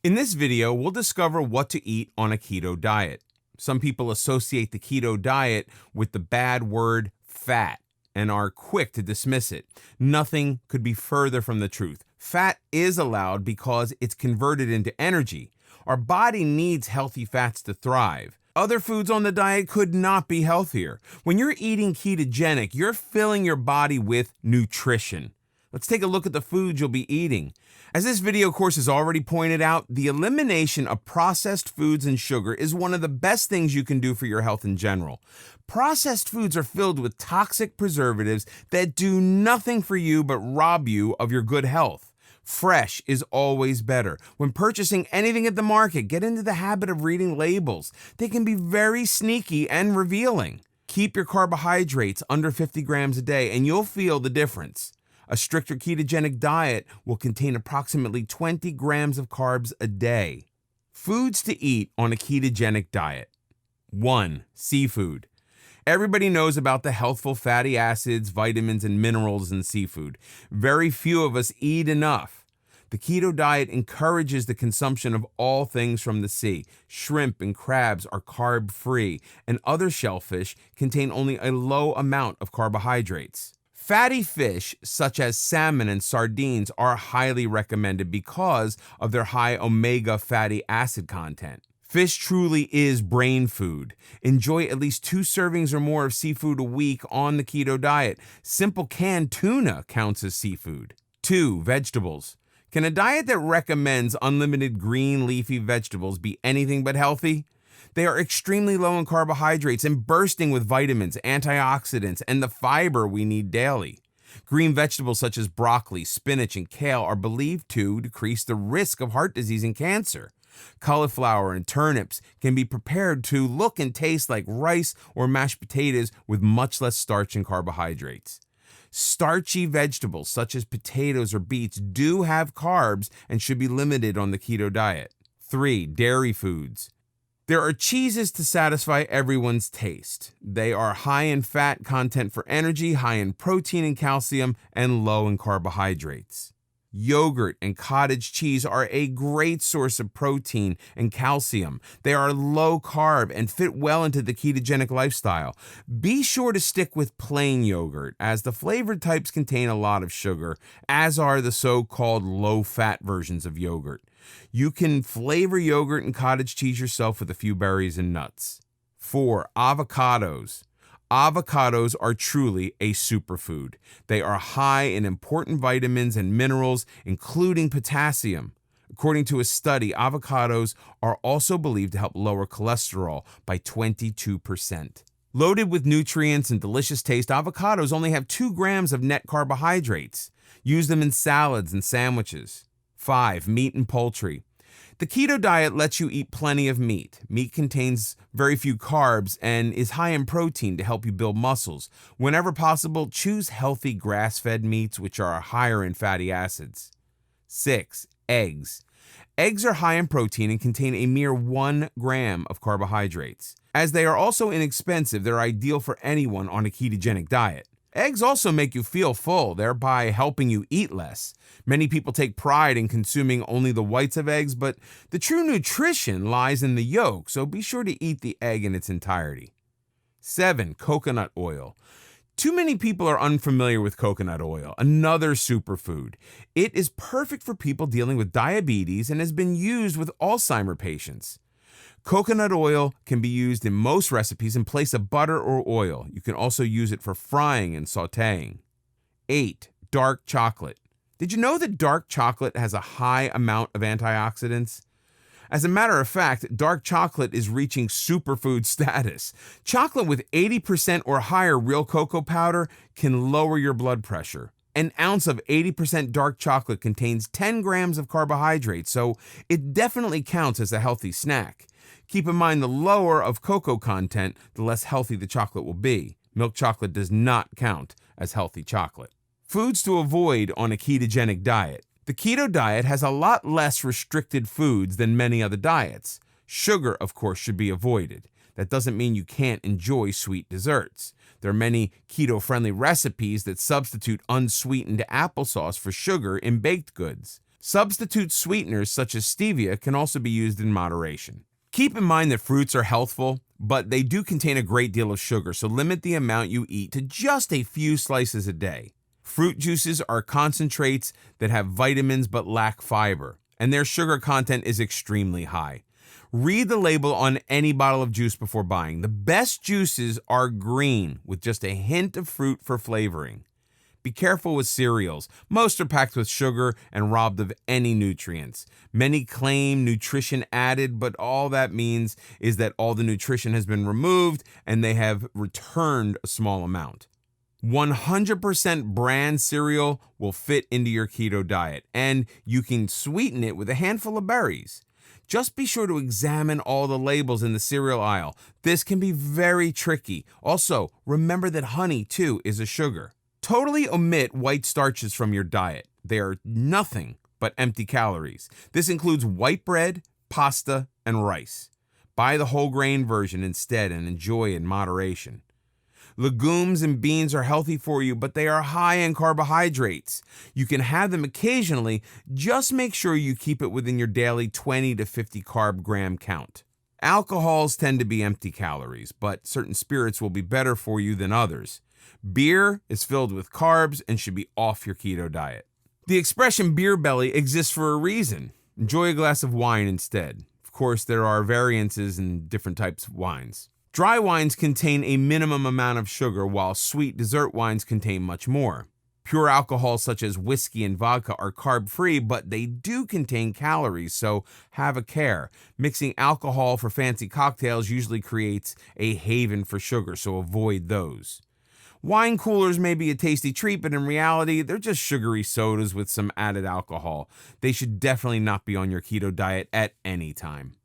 In this video, we'll discover what to eat on a keto diet. Some people associate the keto diet with the bad word fat and are quick to dismiss it. Nothing could be further from the truth. Fat is allowed because it's converted into energy. Our body needs healthy fats to thrive. Other foods on the diet could not be healthier. When you're eating ketogenic, you're filling your body with nutrition. Let's take a look at the foods you'll be eating. As this video course has already pointed out, the elimination of processed foods and sugar is one of the best things you can do for your health in general. Processed foods are filled with toxic preservatives that do nothing for you but rob you of your good health. Fresh is always better. When purchasing anything at the market, get into the habit of reading labels. They can be very sneaky and revealing. Keep your carbohydrates under 50 grams a day and you'll feel the difference. A stricter ketogenic diet will contain approximately 20 grams of carbs a day. Foods to eat on a ketogenic diet. 1. Seafood. Everybody knows about the healthful fatty acids, vitamins, and minerals in seafood. Very few of us eat enough. The keto diet encourages the consumption of all things from the sea. Shrimp and crabs are carb-free, and other shellfish contain only a low amount of carbohydrates. Fatty fish, such as salmon and sardines, are highly recommended because of their high omega fatty acid content. Fish truly is brain food. Enjoy at least 2 servings or more of seafood a week on the keto diet. Simple canned tuna counts as seafood. 2. Vegetables. Can a diet that recommends unlimited green leafy vegetables be anything but healthy? They are extremely low in carbohydrates and bursting with vitamins, antioxidants, and the fiber we need daily. Green vegetables such as broccoli, spinach, and kale are believed to decrease the risk of heart disease and cancer. Cauliflower and turnips can be prepared to look and taste like rice or mashed potatoes with much less starch and carbohydrates. Starchy vegetables such as potatoes or beets do have carbs and should be limited on the keto diet. 3. Dairy foods. There are cheeses to satisfy everyone's taste. They are high in fat content for energy, high in protein and calcium, and low in carbohydrates. Yogurt and cottage cheese are a great source of protein and calcium. They are low carb and fit well into the ketogenic lifestyle. Be sure to stick with plain yogurt, as the flavored types contain a lot of sugar, as are the so-called low-fat versions of yogurt. You can flavor yogurt and cottage cheese yourself with a few berries and nuts. 4. Avocados. Avocados are truly a superfood. They are high in important vitamins and minerals, including potassium. According to a study, avocados are also believed to help lower cholesterol by 22%. Loaded with nutrients and delicious taste, avocados only have 2 grams of net carbohydrates. Use them in salads and sandwiches. 5. Meat and poultry. The keto diet lets you eat plenty of meat. Meat contains very few carbs and is high in protein to help you build muscles. Whenever possible, choose healthy grass-fed meats which are higher in fatty acids. 6. Eggs. Eggs are high in protein and contain a mere 1 gram of carbohydrates. As they are also inexpensive, they're ideal for anyone on a ketogenic diet. Eggs also make you feel full, thereby helping you eat less. Many people take pride in consuming only the whites of eggs, but the true nutrition lies in the yolk, so be sure to eat the egg in its entirety. 7. Coconut oil. Too many people are unfamiliar with coconut oil, another superfood. It is perfect for people dealing with diabetes and has been used with Alzheimer patients. Coconut oil can be used in most recipes in place of butter or oil. You can also use it for frying and sautéing. 8. Dark chocolate. Did you know that dark chocolate has a high amount of antioxidants? As a matter of fact, dark chocolate is reaching superfood status. Chocolate with 80% or higher real cocoa powder can lower your blood pressure. An ounce of 80% dark chocolate contains 10 grams of carbohydrates, so it definitely counts as a healthy snack. Keep in mind the lower of cocoa content, the less healthy the chocolate will be. Milk chocolate does not count as healthy chocolate. Foods to avoid on a ketogenic diet. The keto diet has a lot less restricted foods than many other diets. Sugar, of course, should be avoided. That doesn't mean you can't enjoy sweet desserts. There are many keto-friendly recipes that substitute unsweetened applesauce for sugar in baked goods. Substitute sweeteners such as stevia can also be used in moderation. Keep in mind that fruits are healthful, but they do contain a great deal of sugar, so limit the amount you eat to just a few slices a day. Fruit juices are concentrates that have vitamins but lack fiber, and their sugar content is extremely high. Read the label on any bottle of juice before buying. The best juices are green with just a hint of fruit for flavoring. Be careful with cereals. Most are packed with sugar and robbed of any nutrients. Many claim nutrition added, but all that means is that all the nutrition has been removed and they have returned a small amount. 100% bran cereal will fit into your keto diet, and you can sweeten it with a handful of berries. Just be sure to examine all the labels in the cereal aisle. This can be very tricky. Also, remember that honey, too, is a sugar. Totally omit white starches from your diet. They are nothing but empty calories. This includes white bread, pasta, and rice. Buy the whole grain version instead and enjoy in moderation. Legumes and beans are healthy for you, but they are high in carbohydrates. You can have them occasionally, just make sure you keep it within your daily 20 to 50 carb gram count. Alcohols tend to be empty calories, but certain spirits will be better for you than others. Beer is filled with carbs and should be off your keto diet. The expression beer belly exists for a reason. Enjoy a glass of wine instead. Of course, there are variances in different types of wines. Dry wines contain a minimum amount of sugar, while sweet dessert wines contain much more. Pure alcohols such as whiskey and vodka are carb-free, but they do contain calories, so have a care. Mixing alcohol for fancy cocktails usually creates a haven for sugar, so avoid those. Wine coolers may be a tasty treat, but in reality, they're just sugary sodas with some added alcohol. They should definitely not be on your keto diet at any time.